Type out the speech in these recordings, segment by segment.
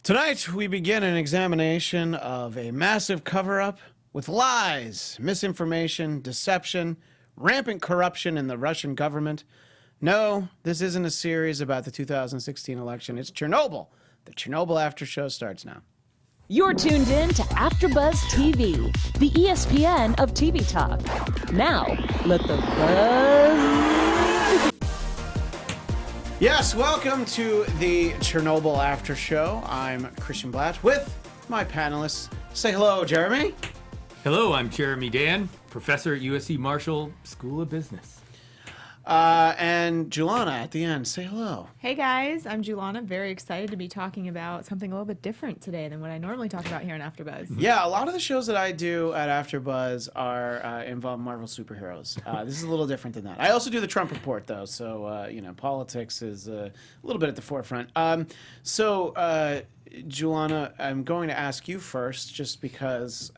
Tonight, we begin an examination of a massive cover-up with lies, misinformation, deception, rampant corruption in the Russian government. No, this isn't a series about the 2016 election. It's Chernobyl. The Chernobyl After Show starts now. You're tuned in to AfterBuzz TV, the ESPN of TV talk. Now, let the buzz... Yes, welcome to the Chernobyl After Show. I'm Christian Bladt with my panelists. Say hello, Jeremy. Hello, I'm Jeremy Dann, professor at USC Marshall School of Business. And Julana at the end. Say hello. Hey guys, I'm Julana. Very excited to be talking about something a little bit different today than what I normally talk about here on AfterBuzz. Yeah, a lot of the shows that I do at AfterBuzz are involve Marvel superheroes. This is a little different than that. I also do the Trump Report, though, so politics is a little bit at the forefront. Julana, I'm going to ask you first, just because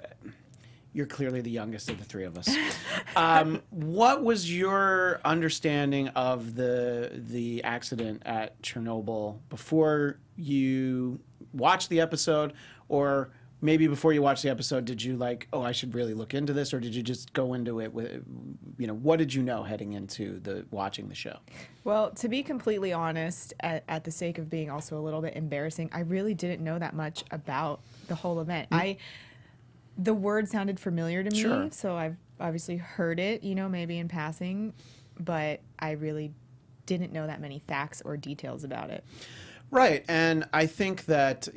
you're clearly the youngest of the three of us. What was your understanding of the accident at Chernobyl before you watched the episode, or maybe before you watched the episode, did you I should really look into this, or did you just go into it with, what did you know heading into watching the show? Well, to be completely honest, at the sake of being also a little bit embarrassing, I really didn't know that much about the whole event. The word sounded familiar to me, Sure. so I've obviously heard it, maybe in passing, but I really didn't know that many facts or details about it. Right, and I think that,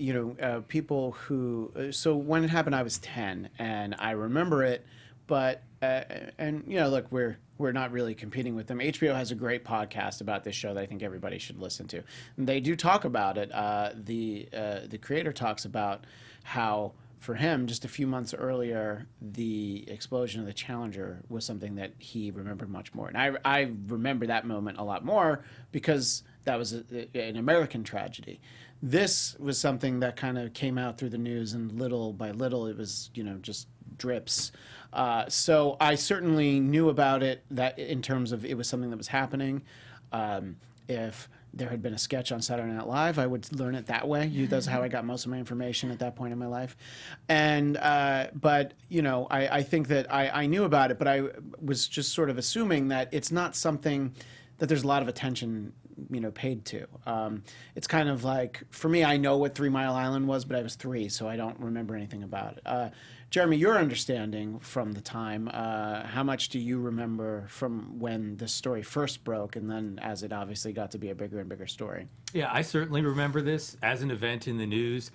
people who... So when it happened, I was 10, and I remember it, but... look, we're not really competing with them. HBO has a great podcast about this show that I think everybody should listen to. And they do talk about it. The creator talks about how... For him, just a few months earlier, the explosion of the Challenger was something that he remembered much more. And I remember that moment a lot more because that was an American tragedy. This was something that kind of came out through the news, and little by little, it was, just drips. So I certainly knew about it, that in terms of it was something that was happening. If there had been a sketch on Saturday Night Live, I would learn it that way. That's how I got most of my information at that point in my life. And, I think that I knew about it, but I was just sort of assuming that it's not something that there's a lot of attention, paid to. It's kind of like, for me, I know what 3 Mile Island was, but I was 3, so I don't remember anything about it. Jeremy, your understanding from the time, how much do you remember from when this story first broke, and then as it obviously got to be a bigger and bigger story? Yeah, I certainly remember this as an event in the news.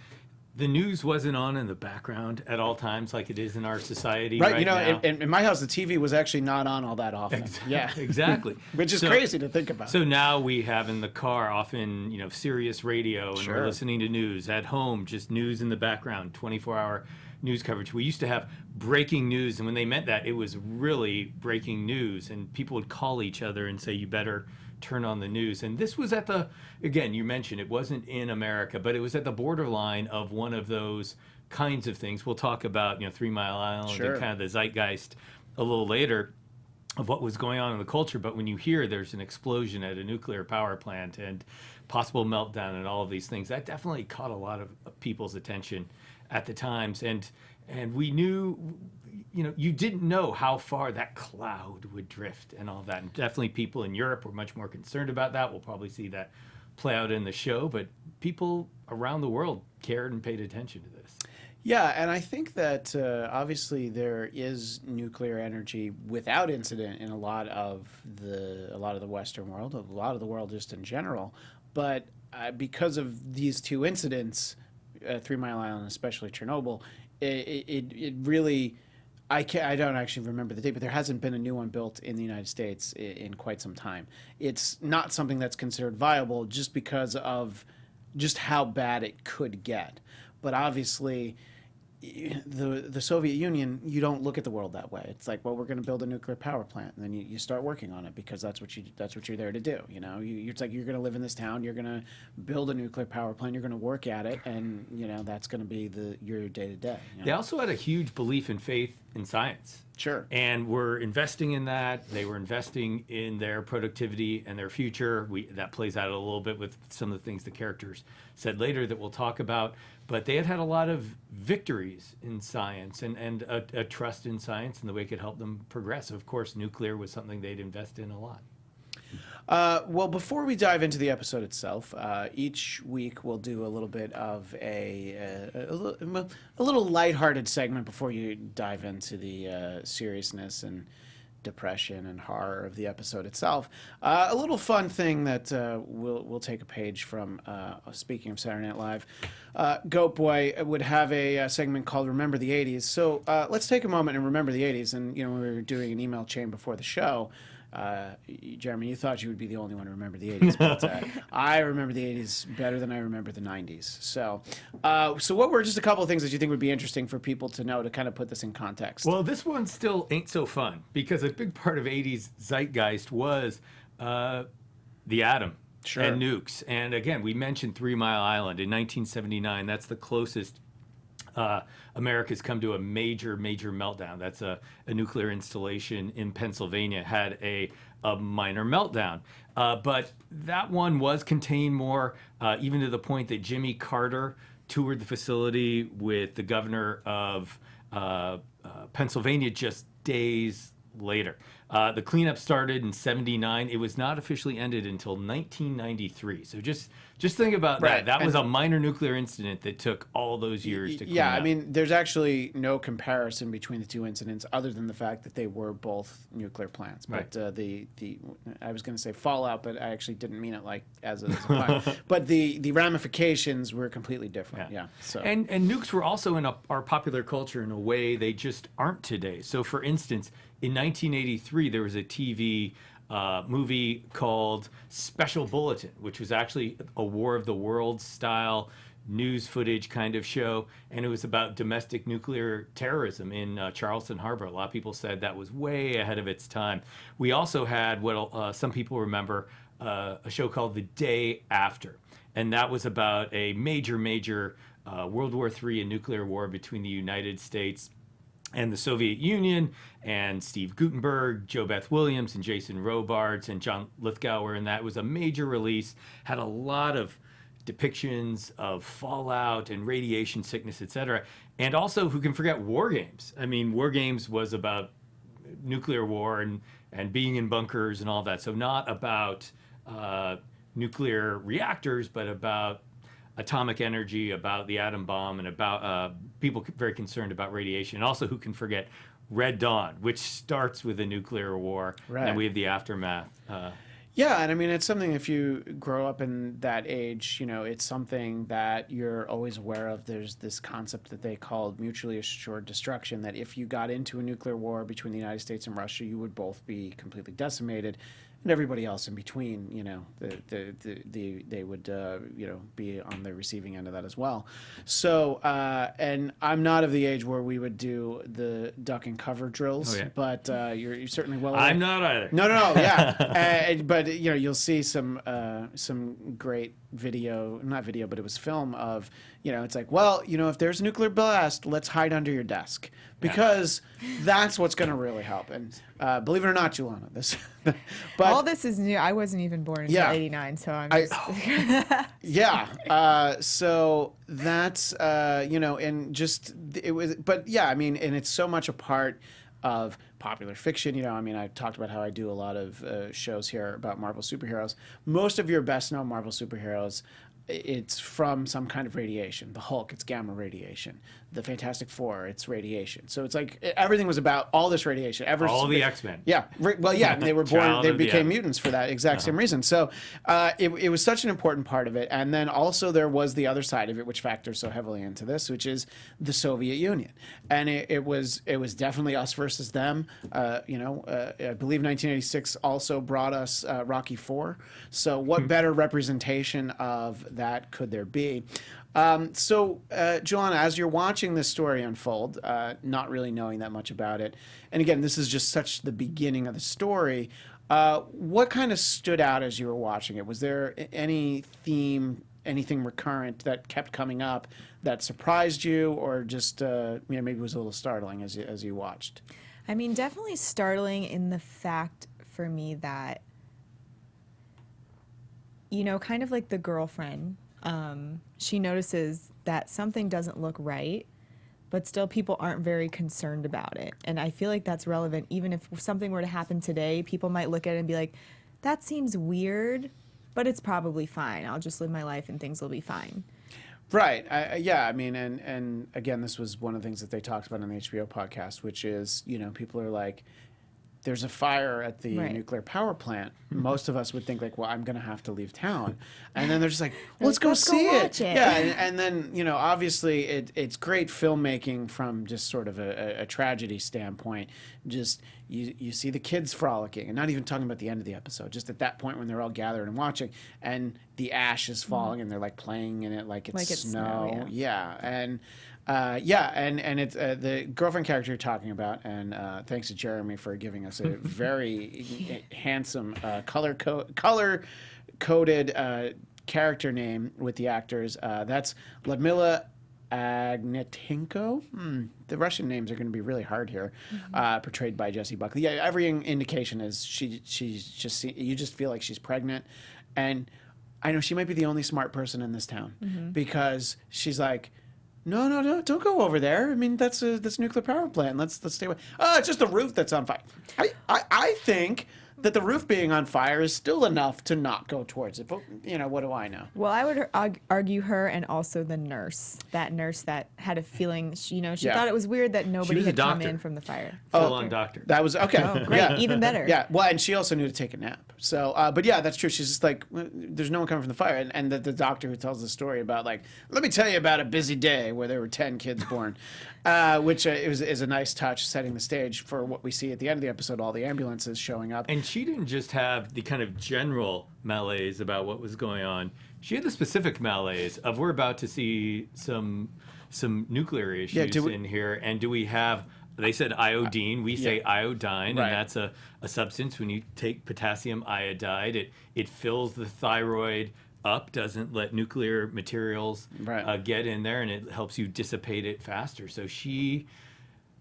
The news wasn't on in the background at all times like it is in our society right now. In my house, the TV was actually not on all that often. Yeah, exactly. Which is crazy to think about. So now we have in the car often, Sirius radio, and Sure. We're listening to news. At home, just news in the background, 24-hour news coverage. We used to have breaking news, and when they meant that, it was really breaking news, and people would call each other and say, you better turn on the news. And this was again, you mentioned it wasn't in America, but it was at the borderline of one of those kinds of things. We'll talk about, 3 Mile Island Sure. and kind of the zeitgeist a little later of what was going on in the culture. But when you hear there's an explosion at a nuclear power plant and possible meltdown and all of these things, that definitely caught a lot of people's attention at the times. And we knew, you didn't know how far that cloud would drift and all that. And definitely people in Europe were much more concerned about that. We'll probably see that play out in the show, but people around the world cared and paid attention to this. Yeah, and I think that obviously there is nuclear energy without incident in a lot of the Western world, a lot of the world just in general. But because of these two incidents, 3 Mile Island, especially Chernobyl, it really, I don't actually remember the date, but there hasn't been a new one built in the United States in quite some time. It's not something that's considered viable just because of just how bad it could get. But obviously, the Soviet Union, you don't look at the world that way. It's like, well, we're going to build a nuclear power plant, and then you start working on it because that's what you're there to do. It's like you're going to live in this town, you're going to build a nuclear power plant, you're going to work at it, and that's going to be your day to day. They also had a huge belief and faith in science. Sure. And were investing in that. They were investing in their productivity and their future. That plays out a little bit with some of the things the characters said later that we'll talk about. But they had a lot of victories in science and a trust in science and the way it could help them progress. Of course, nuclear was something they'd invest in a lot. Well, before we dive into the episode itself, each week we'll do a little bit of a little lighthearted segment before you dive into the seriousness and depression and horror of the episode itself. A little fun thing that we'll take a page from. Speaking of Saturday Night Live, Goat Boy would have a segment called "Remember the '80s." So let's take a moment and remember the '80s. And we were doing an email chain before the show. Jeremy, you thought you would be the only one to remember the 80s, but I remember the 80s better than I remember the 90s. So what were just a couple of things that you think would be interesting for people to know to kind of put this in context? Well, this one still ain't so fun because a big part of 80s zeitgeist was the atom and nukes. And again, we mentioned 3 Mile Island in 1979. That's the closest America's come to a major meltdown. That's a nuclear installation in Pennsylvania had a minor meltdown. But that one was contained more, even to the point that Jimmy Carter toured the facility with the governor of Pennsylvania just days later. The cleanup started in '79. It was not officially ended until 1993. So just think about that. That was a minor nuclear incident that took all those years to clean up. I mean, there's actually no comparison between the two incidents other than the fact that they were both nuclear plants. But the I was going to say fallout, but I actually didn't mean it like as a pun. But the ramifications were completely different. Yeah. So and nukes were also in our popular culture in a way they just aren't today. So for instance, in 1983, there was a TV movie called Special Bulletin, which was actually a War of the Worlds style news footage kind of show, and it was about domestic nuclear terrorism in Charleston Harbor. A lot of people said that was way ahead of its time. We also had what some people remember, a show called The Day After, and that was about a major World War III and nuclear war between the United States and the Soviet Union, and Steve Gutenberg, Joe Beth Williams, and Jason Robards, and John Lithgow were in that. It was a major release, had a lot of depictions of fallout and radiation sickness, etc. And also, who can forget War Games? I mean, War Games was about nuclear war and being in bunkers and all that. So not about nuclear reactors, but about atomic energy, about the atom bomb, and about people very concerned about radiation. And also, who can forget Red Dawn, which starts with a nuclear war, and then we have the aftermath. Yeah, and I mean, it's something, if you grow up in that age, it's something that you're always aware of. There's this concept that they called mutually assured destruction, that if you got into a nuclear war between the United States and Russia, you would both be completely decimated. And everybody else in between, they would, be on the receiving end of that as well. So, and I'm not of the age where we would do the duck and cover drills, but you're certainly well aware. I'm not either. No, yeah. But you'll see some great video, not video, but it was film of, it's like, well, if there's a nuclear blast, let's hide under your desk, because that's what's going to really help. And believe it or not, Julana, but all this is new. I wasn't even born until '89, so I'm just so that's and just it was, but yeah, I mean, and it's so much a part of popular fiction. I talked about how I do a lot of shows here about Marvel superheroes. Most of your best known Marvel superheroes, it's from some kind of radiation. The Hulk, it's gamma radiation. The Fantastic Four, it's radiation. So it's like everything was about all this radiation. All the X-Men. Yeah. Well, yeah, they were born, they became mutants for that exact same reason. So it was such an important part of it. And then also there was the other side of it, which factors so heavily into this, which is the Soviet Union. And it was definitely us versus them. I believe 1986 also brought us Rocky IV. So what better representation of that could there be? So, Julana, as you're watching this story unfold, not really knowing that much about it, and again, this is just such the beginning of the story, what kind of stood out as you were watching it? Was there any theme, anything recurrent that kept coming up that surprised you, or just maybe was a little startling as you watched? I mean, definitely startling in the fact for me that, kind of like the girlfriend, she notices that something doesn't look right, but still people aren't very concerned about it. And I feel like that's relevant. Even if something were to happen today, people might look at it and be like, that seems weird, but it's probably fine. I'll just live my life and things will be fine. Right. I mean, and again, this was one of the things that they talked about on the HBO podcast, which is, people are like, there's a fire at the nuclear power plant. Most of us would think like, well, I'm going to have to leave town. And then they're just like, well, let's go see it. Yeah. And then, obviously it's great filmmaking from just sort of a tragedy standpoint. Just you see the kids frolicking, and not even talking about the end of the episode, just at that point when they're all gathered and watching, and the ash is falling and they're like playing in it like it's snow. Yeah. And and it's the girlfriend character you're talking about, and thanks to Jeremy for giving us a very handsome color-coded character name with the actors. That's Ludmila Agnetenko. The Russian names are going to be really hard here, portrayed by Jessie Buckley. Yeah, every indication is she's just you just feel like she's pregnant, and I know she might be the only smart person in this town because she's like, No, don't go over there. I mean, that's nuclear power plant. Let's stay away. Oh, it's just the roof that's on fire. I think that the roof being on fire is still enough to not go towards it. But, what do I know? Well, I would argue her and also the nurse. That nurse that had a feeling, she thought it was weird that nobody had come in from the fire. Full-on doctor. That was, okay. Oh, great. Yeah. Even better. Yeah, well, and she also knew to take a nap. So, but yeah, that's true. She's just like, there's no one coming from the fire. And the doctor who tells the story about like, let me tell you about a busy day where there were 10 kids born, which is a nice touch, setting the stage for what we see at the end of the episode, all the ambulances showing up. And she didn't just have the kind of general malaise about what was going on. She had the specific malaise of, we're about to see some nuclear issues in here, and do we have... They said iodine. We say iodine, and that's a substance. When you take potassium iodide, it fills the thyroid up, doesn't let nuclear materials get in there, and it helps you dissipate it faster. So she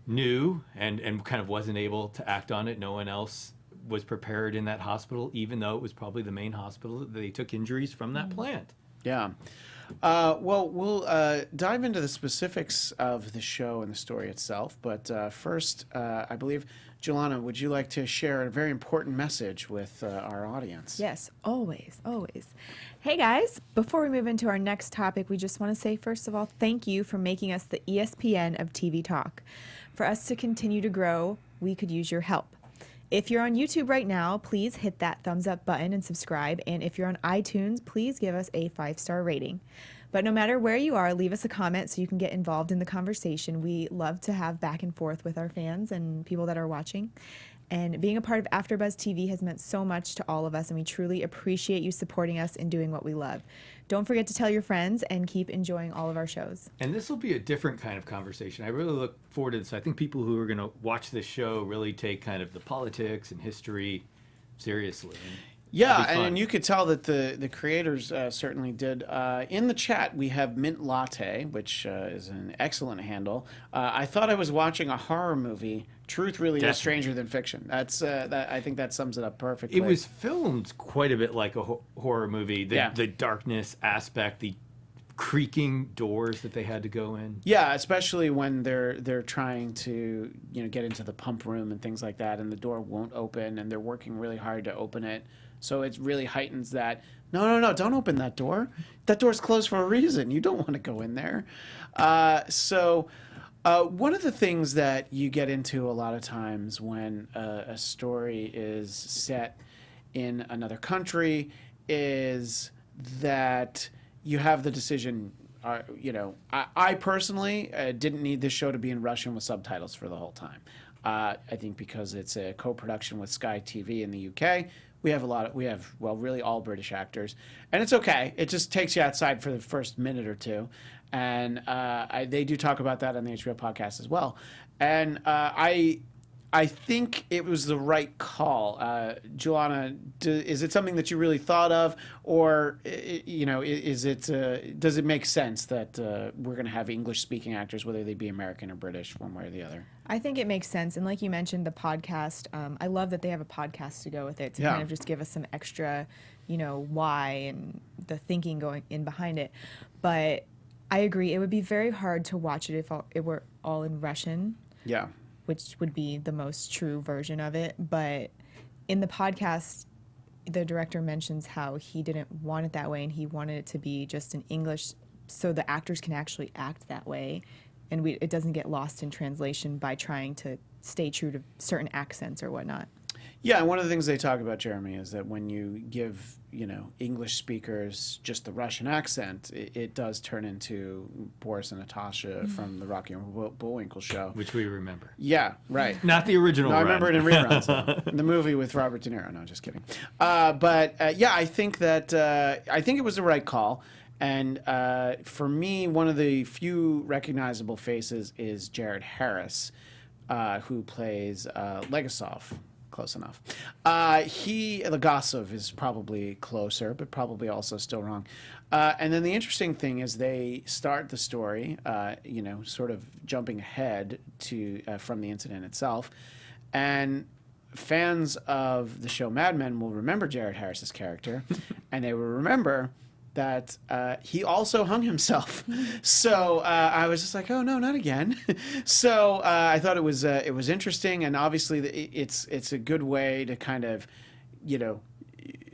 knew and kind of wasn't able to act on it. No one else was prepared in that hospital, even though it was probably the main hospital that they took injuries from that plant. Yeah. Well, we'll dive into the specifics of the show and the story itself. But first, I believe, Julana, would you like to share a very important message with our audience? Yes, always. Hey, guys, before we move into our next topic, we just want to say, first of all, thank you for making us the ESPN of TV talk. For us to continue to grow, we could use your help. If you're on YouTube right now, please hit that thumbs up button and subscribe. And if you're on iTunes, please give us a 5-star rating. But no matter where you are, leave us a comment so you can get involved in the conversation. We love to have back and forth with our fans and people that are watching. And being a part of AfterBuzz TV has meant so much to all of us, and we truly appreciate you supporting us and doing what we love. Don't forget to tell your friends and keep enjoying all of our shows. And this will be a different kind of conversation. I really look forward to this. I think people who are going to watch this show really take kind of the politics and history seriously. Yeah, and you could tell that the creators certainly did. In the chat, we have Mint Latte, which is an excellent handle. I thought I was watching a horror movie. Truth really is stranger than fiction. That's I think that sums it up perfectly. It was filmed quite a bit like a horror movie. The darkness aspect, the creaking doors that they had to go in. Yeah, especially when they're trying to get into the pump room and things like that, and the door won't open, and they're working really hard to open it. So it really heightens that. No, don't open that door. That door's closed for a reason. You don't want to go in there. So one of the things that you get into a lot of times when a story is set in another country is that you have the decision. I personally didn't need this show to be in Russian with subtitles for the whole time. I think because it's a co-production with Sky TV in the UK. We have really all British actors, and it's okay. It just takes you outside for the first minute or two, and they do talk about that on the HBO podcast as well. And I I think it was the right call. Julana, is it something that you really thought of, or is it? Does it make sense that we're going to have English-speaking actors, whether they be American or British, one way or the other? I think it makes sense. And like you mentioned, the podcast, I love that they have a podcast to go with it to kind of just give us some extra, why and the thinking going in behind it. But I agree. It would be very hard to watch it if it were all in Russian. Yeah. Which would be the most true version of it. But in the podcast, the director mentions how he didn't want it that way and he wanted it to be just in English so the actors can actually act that way. And it doesn't get lost in translation by trying to stay true to certain accents or whatnot. Yeah, and one of the things they talk about, Jeremy, is that when you give, English speakers just the Russian accent, it does turn into Boris and Natasha from the Rocky and Bullwinkle show. Which we remember. Yeah, right. Not the original No, I run. remember it in reruns. The movie with Robert De Niro. No, just kidding. I think that I think it was the right call. And for me, one of the few recognizable faces is Jared Harris, who plays Legasov. Close enough. Legasov is probably closer, but probably also still wrong. And then the interesting thing is they start the story, sort of jumping ahead to from the incident itself. And fans of the show Mad Men will remember Jared Harris's character, and they will remember that he also hung himself. So I was just like, oh no, not again. So I thought it was interesting, and obviously it's a good way to kind of,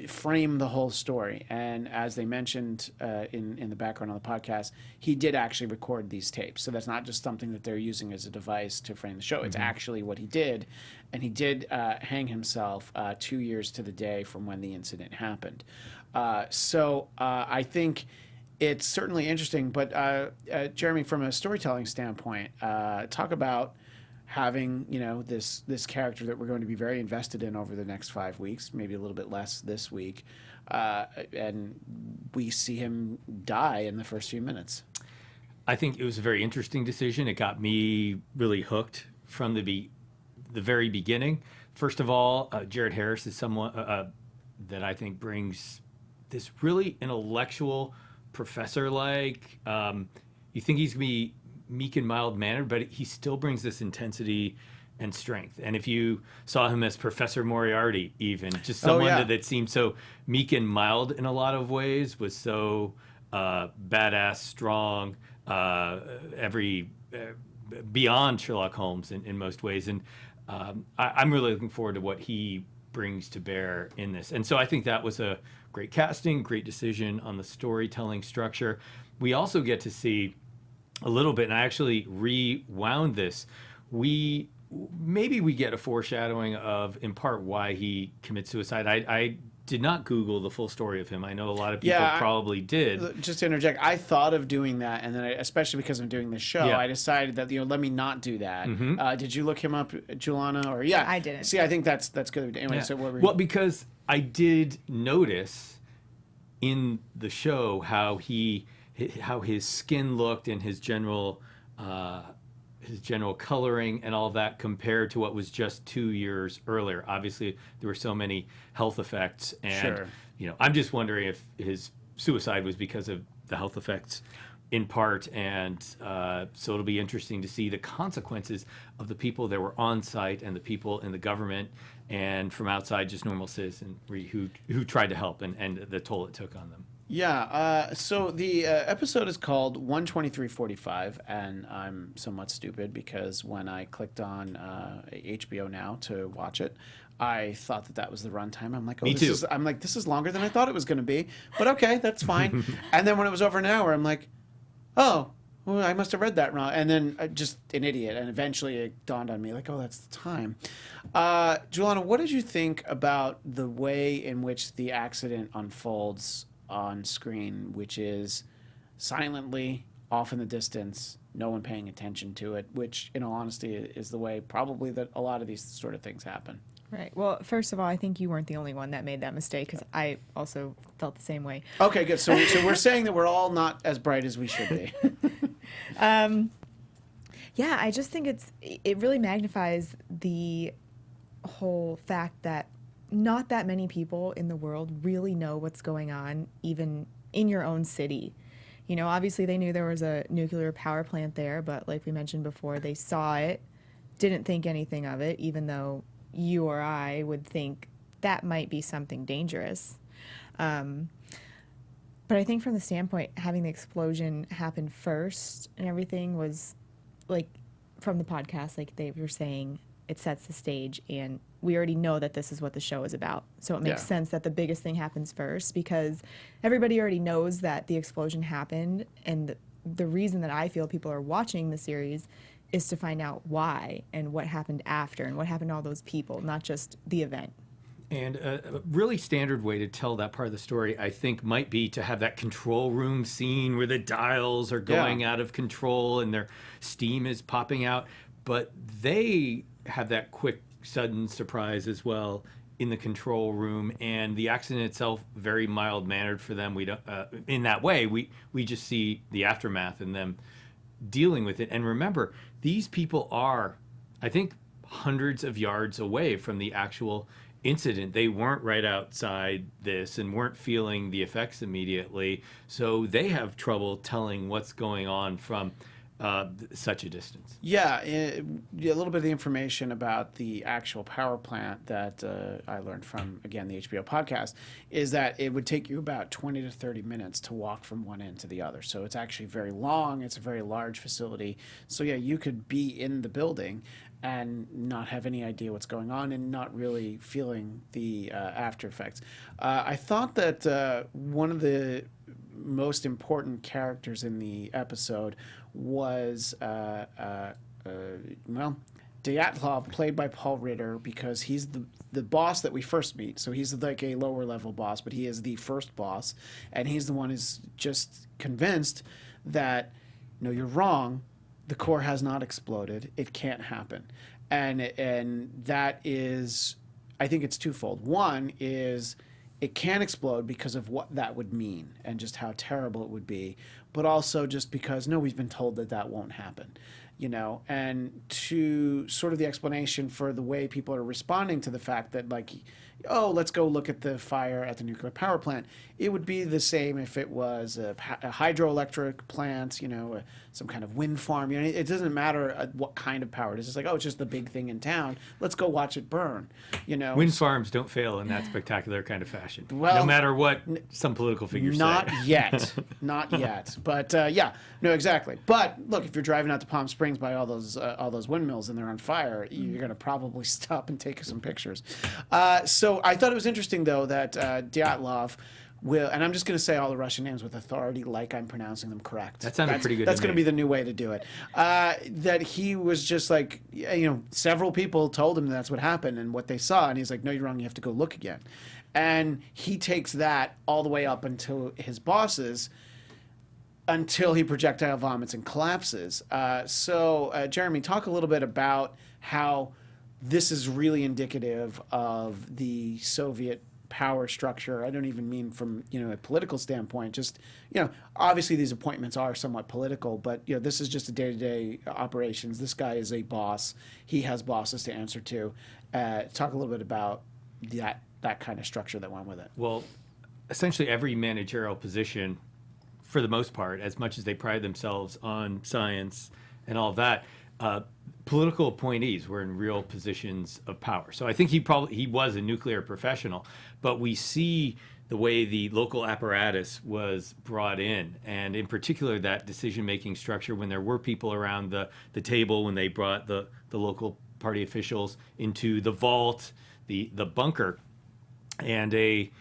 frame the whole story. And as they mentioned in the background on the podcast, he did actually record these tapes. So that's not just something that they're using as a device to frame the show. It's actually what he did, and he did hang himself 2 years to the day from when the incident happened. So I think it's certainly interesting. But Jeremy, from a storytelling standpoint, talk about having this character that we're going to be very invested in over the next 5 weeks, maybe a little bit less this week, and we see him die in the first few minutes. I think it was a very interesting decision. It got me really hooked from the very beginning. First of all, Jared Harris is someone that I think brings this really intellectual professor-like. You think he's going to be meek and mild-mannered, but he still brings this intensity and strength. And if you saw him as Professor Moriarty, even, just someone that seemed so meek and mild in a lot of ways, was so badass, strong, beyond Sherlock Holmes in most ways. And I'm really looking forward to what he brings to bear in this. And so I think that was a great casting, great decision on the storytelling structure. We also get to see a little bit, and I actually rewound this. Maybe we get a foreshadowing of, in part, why he commits suicide. I did not Google the full story of him. I know a lot of people probably did. Just to interject, I thought of doing that, and then especially because I'm doing this show, I decided that let me not do that. Did you look him up, Julana? Or I didn't. See, I think that's good. Anyway, so what were you... Well, because I did notice in the show how his skin looked and his general coloring and all of that compared to what was just 2 years earlier. Obviously, there were so many health effects, and I'm just wondering if his suicide was because of the health effects in part, and so it'll be interesting to see the consequences of the people that were on site and the people in the government and from outside, just normal citizens who tried to help, and the toll it took on them. Yeah, so the episode is called 123:45, and I'm somewhat stupid because when I clicked on HBO Now to watch it, I thought that was the runtime. I'm like, Me too. This is longer than I thought it was going to be, but okay, that's fine. And then when it was over an hour, I'm like, oh, well, I must have read that wrong. And then just an idiot, and eventually it dawned on me, like, oh, that's the time. Julana, what did you think about the way in which the accident unfolds on screen, which is silently off in the distance, no one paying attention to it, which in all honesty is the way probably that a lot of these sort of things happen. Right. Well, first of all, I think you weren't the only one that made that mistake, because I also felt the same way. Okay, good. So we're saying that we're all not as bright as we should be. Yeah, I just think it really magnifies the whole fact that not that many people in the world really know what's going on, even in your own city. You know, obviously they knew there was a nuclear power plant there, but like we mentioned before, they saw it, didn't think anything of it, even though you or I would think that might be something dangerous. But I think from the standpoint, having the explosion happen first and everything was, like, from the podcast, like they were saying, it sets the stage, and we already know that this is what the show is about. So it makes sense that the biggest thing happens first, because everybody already knows that the explosion happened, and the reason that I feel people are watching the series is to find out why and what happened after and what happened to all those people, not just the event. And a really standard way to tell that part of the story, I think, might be to have that control room scene where the dials are going out of control and their steam is popping out. But they have that quick, sudden surprise as well in the control room, and the accident itself very mild-mannered for them. We don't, in that way, we just see the aftermath and them dealing with it. And remember, these people are, I think, hundreds of yards away from the actual incident. They weren't right outside this and weren't feeling the effects immediately, so they have trouble telling what's going on from such a distance. Yeah, a little bit of the information about the actual power plant that I learned from, again, the HBO podcast, is that it would take you about 20 to 30 minutes to walk from one end to the other. So it's actually very long. It's a very large facility. So yeah, you could be in the building and not have any idea what's going on and not really feeling the after effects. I thought that one of the most important characters in the episode was, Dyatlov, played by Paul Ritter, because he's the boss that we first meet. So he's like a lower level boss, but he is the first boss, and he's the one who's just convinced that, no, you're wrong. The core has not exploded. It can't happen. And that is, I think it's twofold. One is it can explode because of what that would mean and just how terrible it would be, but also just because, no, we've been told that that won't happen, you know, and to sort of the explanation for the way people are responding to the fact that, like, oh, let's go look at the fire at the nuclear power plant. It would be the same if it was a hydroelectric plant, you know, some kind of wind farm. You know, it doesn't matter what kind of power it is. It's like, oh, it's just the big thing in town. Let's go watch it burn. You know, wind farms don't fail in that spectacular kind of fashion. Well, no matter what some political figures not say. Yet, not yet. But yeah, no, exactly. But look, if you're driving out to Palm Springs by all those windmills and they're on fire, you're going to probably stop and take some pictures. So I thought it was interesting, though, that Dyatlov will, and I'm just going to say all the Russian names with authority like I'm pronouncing them correct. That sounded pretty good. That's to going to be the new way to do it. That he was just like, you know, several people told him that's what happened and what they saw, and he's like, no, you're wrong, you have to go look again. And he takes that all the way up until his bosses, until he projectile vomits and collapses. So Jeremy, talk a little bit about how this is really indicative of the Soviet power structure. I don't even mean from, you know, a political standpoint, just, you know, obviously these appointments are somewhat political, but, you know, this is just a day-to-day operations. This guy is a boss. He has bosses to answer to. Talk a little bit about that kind of structure that went with it. Well, essentially every managerial position, for the most part, as much as they pride themselves on science and all of that, political appointees were in real positions of power. So I think he was a nuclear professional, but we see the way the local apparatus was brought in, and in particular that decision-making structure when there were people around the table, when they brought the local party officials into the vault, the bunker, and a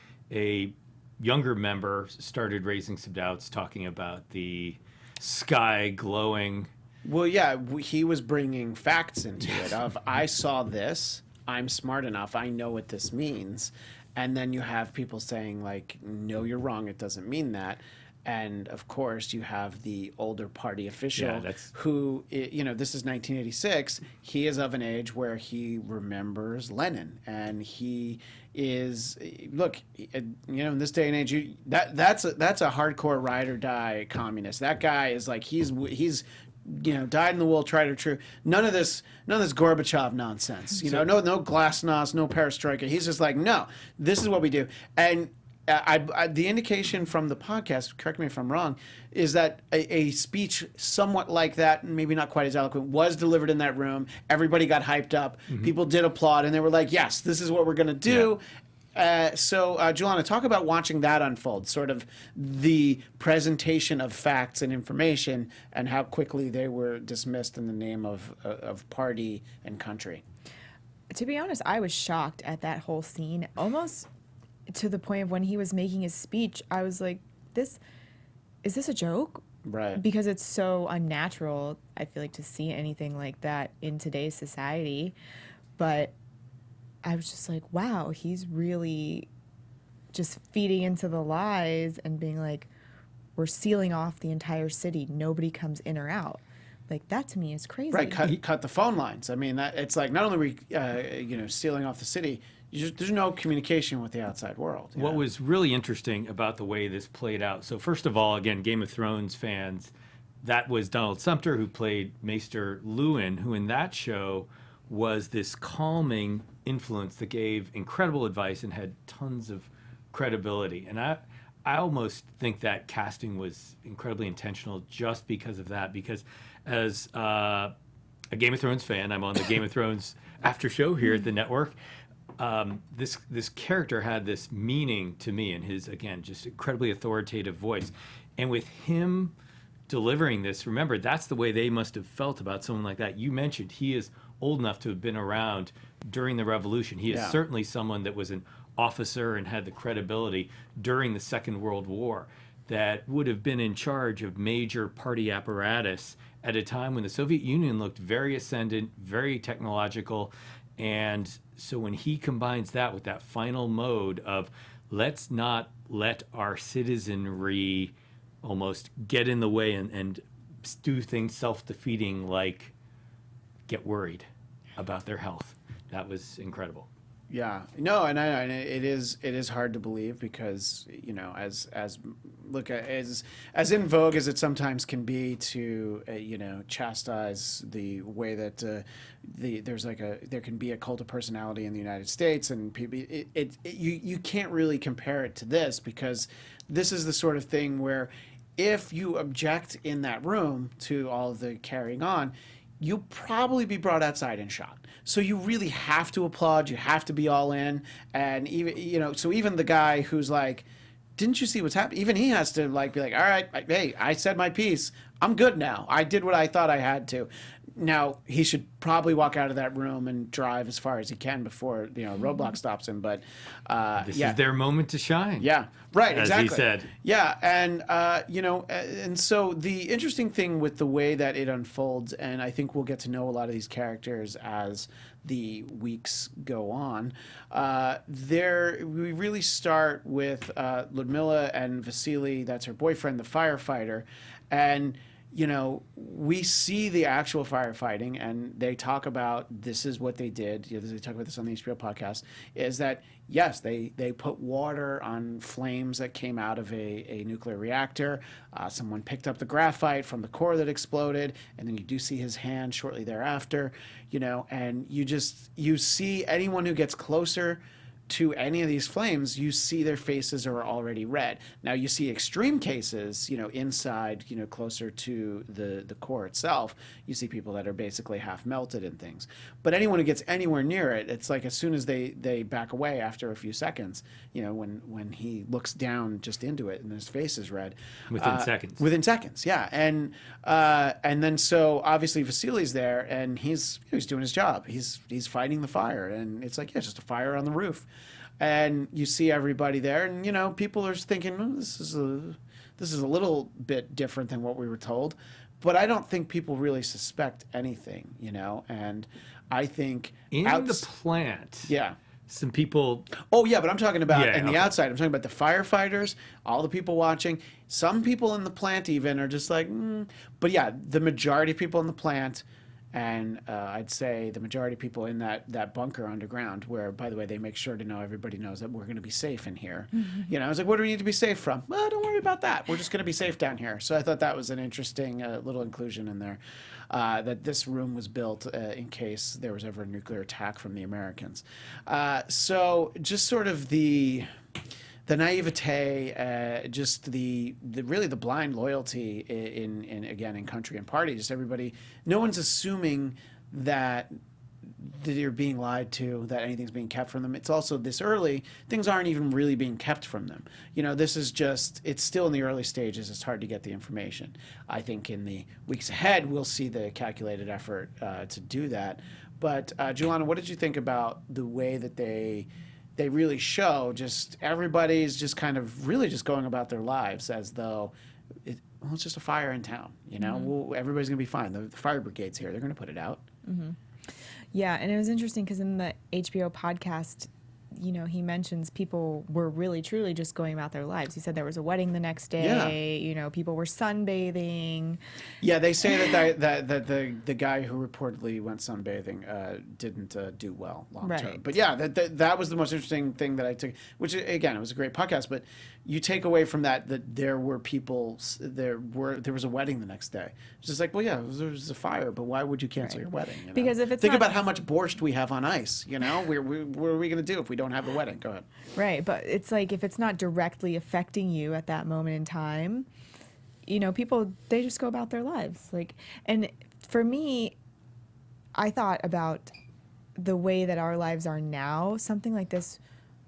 younger member started raising some doubts, talking about the sky glowing. Well, yeah, he was bringing facts into it of, I saw this, I'm smart enough, I know what this means. And then you have people saying, like, no, you're wrong, it doesn't mean that. And of course, you have the older party official Yeah, that's- who, this is 1986. He is of an age where he remembers Lenin, and he is in this day and age, that's a hardcore ride or die communist. That guy is like he's dyed in the wool, tried or true. None of this Gorbachev nonsense. No glasnost, no perestroika. He's just like, no, this is what we do. And the indication from the podcast, correct me if I'm wrong, is that a speech somewhat like that, maybe not quite as eloquent, was delivered in that room. Everybody got hyped up. Mm-hmm. People did applaud, and they were like, yes, this is what we're going to do. Yeah. So, Julana, talk about watching that unfold, sort of the presentation of facts and information and how quickly they were dismissed in the name of party and country. To be honest, I was shocked at that whole scene, almost to the point of when he was making his speech. I was like, is this a joke? Right. Because it's so unnatural, I feel like, to see anything like that in today's society. But I was just like, wow, he's really just feeding into the lies and being like, we're sealing off the entire city. Nobody comes in or out. Like, that to me is crazy. Right, cut the phone lines. I mean, it's like not only are we sealing off the city, there's no communication with the outside world. What was really interesting about the way this played out, so first of all, again, Game of Thrones fans, that was Donald Sumter, who played Maester Lewin, who in that show was this calming influence that gave incredible advice and had tons of credibility. And I almost think that casting was incredibly intentional just because of that, because as a Game of Thrones fan, I'm on the Game of Thrones after show here at the network. This character had this meaning to me, and his, again, just incredibly authoritative voice. And with him delivering this, remember, that's the way they must have felt about someone like that. You mentioned he is old enough to have been around during the revolution. He is certainly someone that was an officer and had the credibility during the Second World War, that would have been in charge of major party apparatus at a time when the Soviet Union looked very ascendant, very technological. And so when he combines that with that final mode of, let's not let our citizenry almost get in the way and do things self-defeating, like get worried about their health. That was incredible. Yeah, no, and it is hard to believe because as in vogue as it sometimes can be to chastise the way that there can be a cult of personality in the United States, and people you can't really compare it to this, because this is the sort of thing where if you object in that room to all of the carrying on, you'll probably be brought outside and shot. So you really have to applaud. You have to be all in. And even, so even the guy who's like, didn't you see what's happening? Even he has to be like, all right, hey, I said my piece. I'm good now. I did what I thought I had to. Now, he should probably walk out of that room and drive as far as he can before, roadblock stops him. But this is their moment to shine. Yeah, right, exactly. As he said. Yeah, and, and so the interesting thing with the way that it unfolds, and I think we'll get to know a lot of these characters as the weeks go on, we really start with Ludmilla and Vasily, that's her boyfriend, the firefighter, and we see the actual firefighting, and they talk about this is what they did. They talk about this on the HBO podcast, is that, yes, they put water on flames that came out of a nuclear reactor. Someone picked up the graphite from the core that exploded, and then you do see his hand shortly thereafter, and you see anyone who gets closer to any of these flames, you see their faces are already red. Now you see extreme cases, inside, closer to the core itself, you see people that are basically half melted and things. But anyone who gets anywhere near it, it's like as soon as they back away after a few seconds, when he looks down just into it and his face is red. Within seconds. Within seconds, yeah. And then so obviously Vasily's there, and he's doing his job. He's fighting the fire, and it's like, just a fire on the roof. And you see everybody there, and people are thinking, this is a little bit different than what we were told, but I don't think people really suspect anything, And I think in the plant. Yeah. some people. Oh yeah, but I'm talking about Yeah, in the okay. outside. I'm talking about the firefighters, all the people watching. Some people in the plant even are just like, but yeah, the majority of people in the plant, and I'd say the majority of people in that bunker underground, where by the way they make sure to know everybody knows that we're going to be safe in here. You know, I was like, what do we need to be safe from? Well, don't worry about that. We're just going to be safe down here. So I thought that was an interesting little inclusion in there. That this room was built in case there was ever a nuclear attack from the Americans. So just sort of the naivete, just the really the blind loyalty in country and party. Just everybody, no one's assuming that you're being lied to, that anything's being kept from them. It's also this early, things aren't even really being kept from them. You know, this is just, it's still in the early stages. It's hard to get the information. I think in the weeks ahead, we'll see the calculated effort to do that. But Julana, what did you think about the way that they really show just everybody's just kind of really just going about their lives as though it's just a fire in town, you know? Well, everybody's gonna be fine. The fire brigade's here. They're gonna put it out. Yeah, and it was interesting because in the HBO podcast, you know, he mentions people were really truly just going about their lives. He said there was a wedding the next day. You know, people were sunbathing. Yeah, they say that the guy who reportedly went sunbathing didn't do well long term. Right. But yeah, that was the most interesting thing that I took. Which again, it was a great podcast, but you take away from that there were people, there was a wedding the next day. It's just like, well, yeah, there was a fire, but why would you cancel your wedding? You know? Because if it's think not- about how much borscht we have on ice. You know, what are we going to do if we don't have the wedding? Go ahead. Right, but it's like if it's not directly affecting you at that moment in time, you know, people, they just go about their lives. Like, and for me, I thought about the way that our lives are now. Something like this,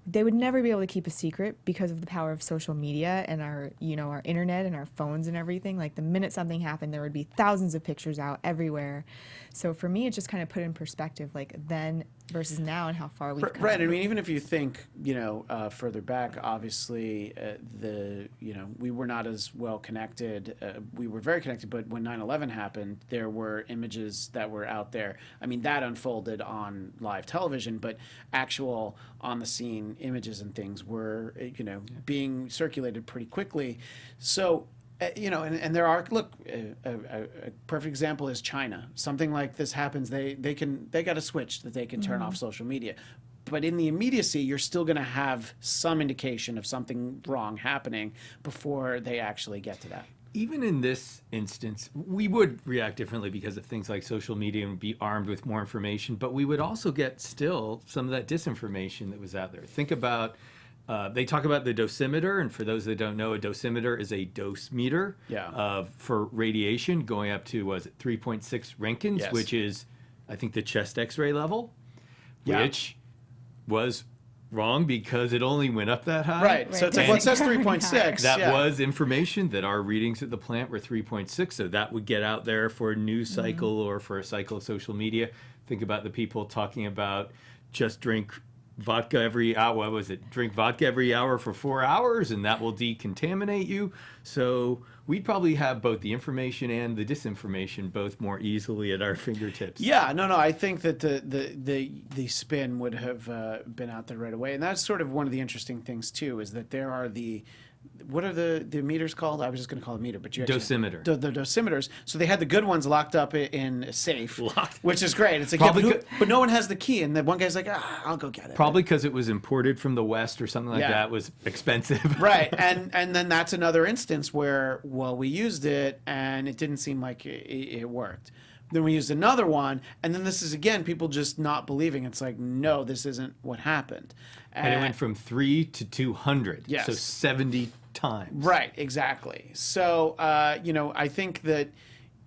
they would never be able to keep a secret because of the power of social media and our, you know, our internet and our phones and everything. Like the minute something happened, there would be thousands of pictures out everywhere. So for me, it just kind of put in perspective, like then versus now and how far we've come. Right. I mean, even if you think, you know, further back, obviously, we were not as well connected. We were very connected, but when 9/11 happened, there were images that were out there. I mean, that unfolded on live television, but actual on the scene images and things were, you know, being circulated pretty quickly. So, you know, and there are, look, a perfect example is China. Something like this happens, they got a switch that they can turn off social media. But in the immediacy, you're still going to have some indication of something wrong happening before they actually get to that. Even in this instance, we would react differently because of things like social media and be armed with more information, but we would also get still some of that disinformation that was out there. Think about, they talk about the dosimeter, and for those that don't know, a dosimeter is a dose meter for radiation going up to, 3.6 Roentgens, Yes. which is, I think, the chest x-ray level, which was wrong because it only went up that high. Right. So it's like, well, it says And- 3.6. That was information that our readings at the plant were 3.6, so that would get out there for a news cycle or for a cycle of social media. Think about the people talking about just drink vodka every hour. What was it? Drink vodka every hour for 4 hours, and that will decontaminate you. So we'd probably have both the information and the disinformation both more easily at our fingertips. Yeah, no, I think that the spin would have been out there right away, and that's sort of one of the interesting things too, is that there are what are the meters called? I was just going to call it meter, but you Dosimeter. The dosimeters. So they had the good ones locked up in a safe, Locked. which is great. It's like, Probably but no one has the key, and the one guy's like, I'll go get it. Probably because it was imported from the West or something like that, was expensive. Right, and then that's another instance where, well, we used it and it didn't seem like it worked. Then we used another one, and then this is again people just not believing. It's like, no, this isn't what happened. And it went from 3 to 200. Yes. So 70 times. Right, exactly. So, I think that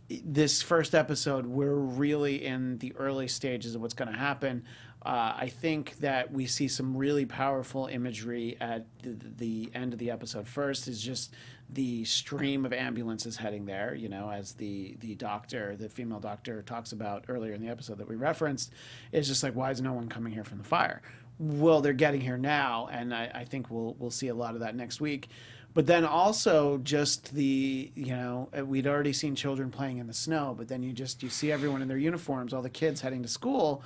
this first episode, we're really in the early stages of what's going to happen. I think that we see some really powerful imagery at the end of the episode. First is just the stream of ambulances heading there, you know, as the doctor, the female doctor talks about earlier in the episode that we referenced. It's just like, why is no one coming here from the fire? Well, they're getting here now, and I think we'll see a lot of that next week. But then also just we'd already seen children playing in the snow, but then you see everyone in their uniforms, all the kids heading to school,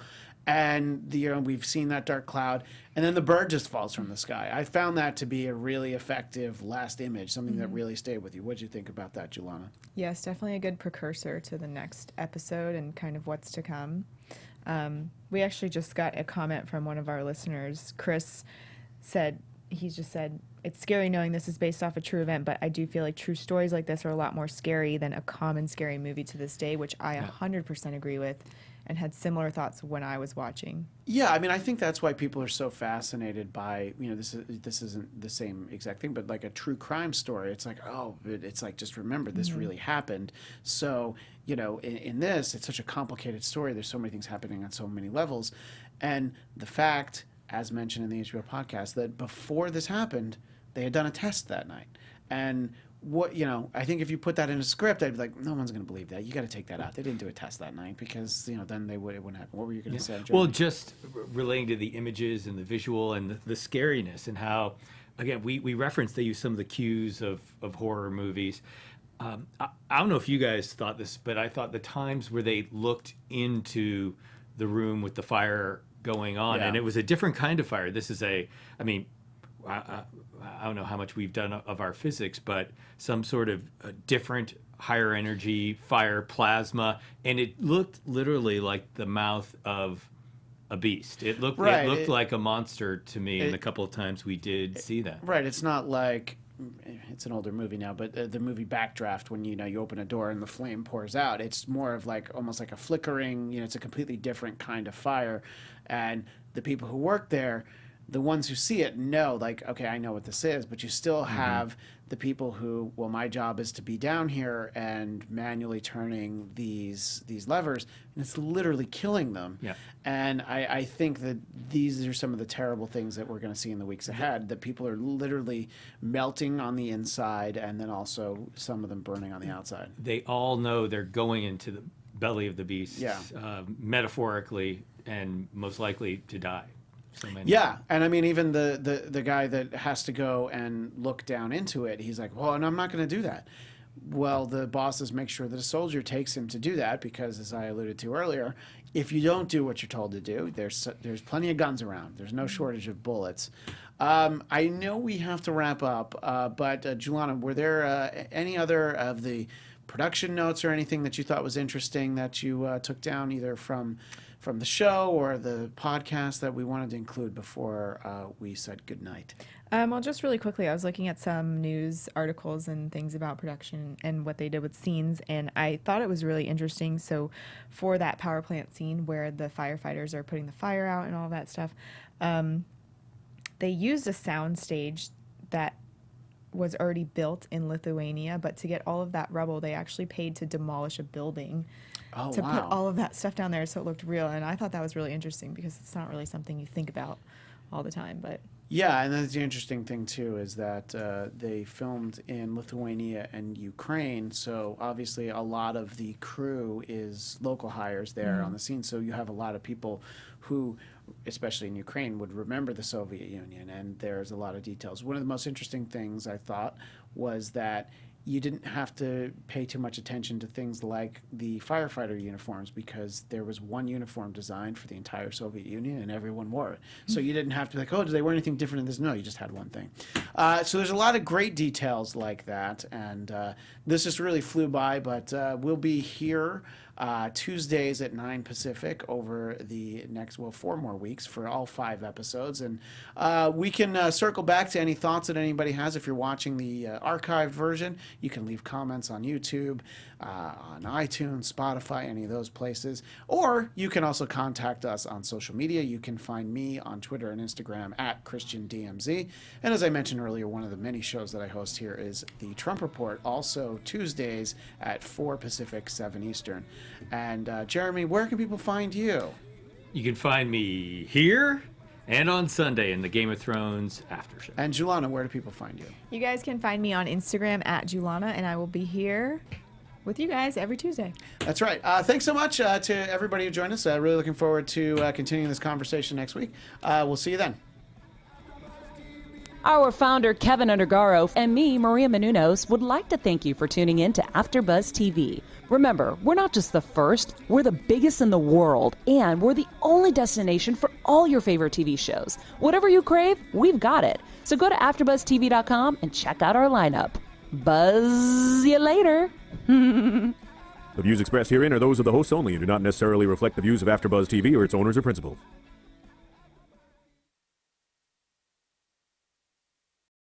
and we've seen that dark cloud, and then the bird just falls from the sky. I found that to be a really effective last image, something that really stayed with you. What did you think about that, Julana? Yes, definitely a good precursor to the next episode and kind of what's to come. We actually just got a comment from one of our listeners. Chris said, it's scary knowing this is based off a true event, but I do feel like true stories like this are a lot more scary than a common scary movie to this day, which I 100% agree with, and had similar thoughts when I was watching. Yeah, I mean, I think that's why people are so fascinated by, this isn't the same exact thing, but like a true crime story. It's like, it's like, just remember this really happened. So, in this, it's such a complicated story. There's so many things happening on so many levels. And the fact, as mentioned in the HBO podcast, that before this happened, they had done a test that night. And I think if you put that in a script, I'd be like, no one's going to believe that. You got to take that out. They didn't do a test that night because, then it wouldn't happen. What were you going to say, Jeremy? Well, just relating to the images and the visual and the scariness and how, again, we referenced, they use some of the cues of horror movies. I don't know if you guys thought this, but I thought the times where they looked into the room with the fire going on, and it was a different kind of fire. This is I don't know how much we've done of our physics, but some sort of different, higher energy fire, plasma, and it looked literally like the mouth of a beast. It looked like a monster to me in the couple of times we did see that. Right. It's not like, it's an older movie now, but the movie Backdraft, when you open a door and the flame pours out, it's more of like almost like a flickering. It's a completely different kind of fire, and the people who work there, the ones who see it know, like, okay, I know what this is, but you still have the people who, well, my job is to be down here and manually turning these levers, and it's literally killing them. Yeah. And I think that these are some of the terrible things that we're going to see in the weeks ahead, that people are literally melting on the inside, and then also some of them burning on the outside. They all know they're going into the belly of the beast, metaphorically, and most likely to die. So many. Yeah, and I mean, even the guy that has to go and look down into it, he's like, well, and I'm not going to do that. Well, the bosses make sure that a soldier takes him to do that because, as I alluded to earlier, if you don't do what you're told to do, there's plenty of guns around. There's no shortage of bullets. I know we have to wrap up, but Julana, were there any other of the production notes or anything that you thought was interesting that you took down, either from the show or the podcast, that we wanted to include before we said goodnight? Well, just really quickly, I was looking at some news articles and things about production and what they did with scenes, and I thought it was really interesting. So for that power plant scene where the firefighters are putting the fire out and all that stuff, they used a sound stage that was already built in Lithuania, but to get all of that rubble, they actually paid to demolish a building to put all of that stuff down there so it looked real. And I thought that was really interesting because it's not really something you think about all the time. But yeah, and that's the interesting thing too, is that they filmed in Lithuania and Ukraine, so obviously a lot of the crew is local hires there on the scene. So you have a lot of people who, especially in Ukraine, would remember the Soviet Union, and there's a lot of details. One of the most interesting things I thought was that you didn't have to pay too much attention to things like the firefighter uniforms, because there was one uniform designed for the entire Soviet Union and everyone wore it. So you didn't have to be like, oh, do they wear anything different in this? No, you just had one thing. So there's a lot of great details like that, and this just really flew by, but we'll be here Tuesdays at 9 Pacific over the next, 4 more weeks for all 5 episodes. And we can circle back to any thoughts that anybody has. If you're watching the archived version, you can leave comments on YouTube, on iTunes, Spotify, any of those places. Or you can also contact us on social media. You can find me on Twitter and Instagram at ChristianDMZ. And as I mentioned earlier, one of the many shows that I host here is the Trump Report, also Tuesdays at 4 Pacific, 7 Eastern. And Jeremy, where can people find you? You can find me here and on Sunday in the Game of Thrones after show. And Julana, where do people find you? you guys can find me on Instagram at Julana, and I will be here with you guys every Tuesday. That's right. Thanks so much to everybody who joined us. Really looking forward to continuing this conversation next week. We'll see you then. Our founder, Kevin Undergaro, and me, Maria Menounos, would like to thank you for tuning in to AfterBuzz TV. Remember, we're not just the first, we're the biggest in the world, and we're the only destination for all your favorite TV shows. Whatever you crave, we've got it. So go to AfterBuzzTV.com and check out our lineup. Buzz you later. The views expressed herein are those of the hosts only and do not necessarily reflect the views of AfterBuzz TV or its owners or principals.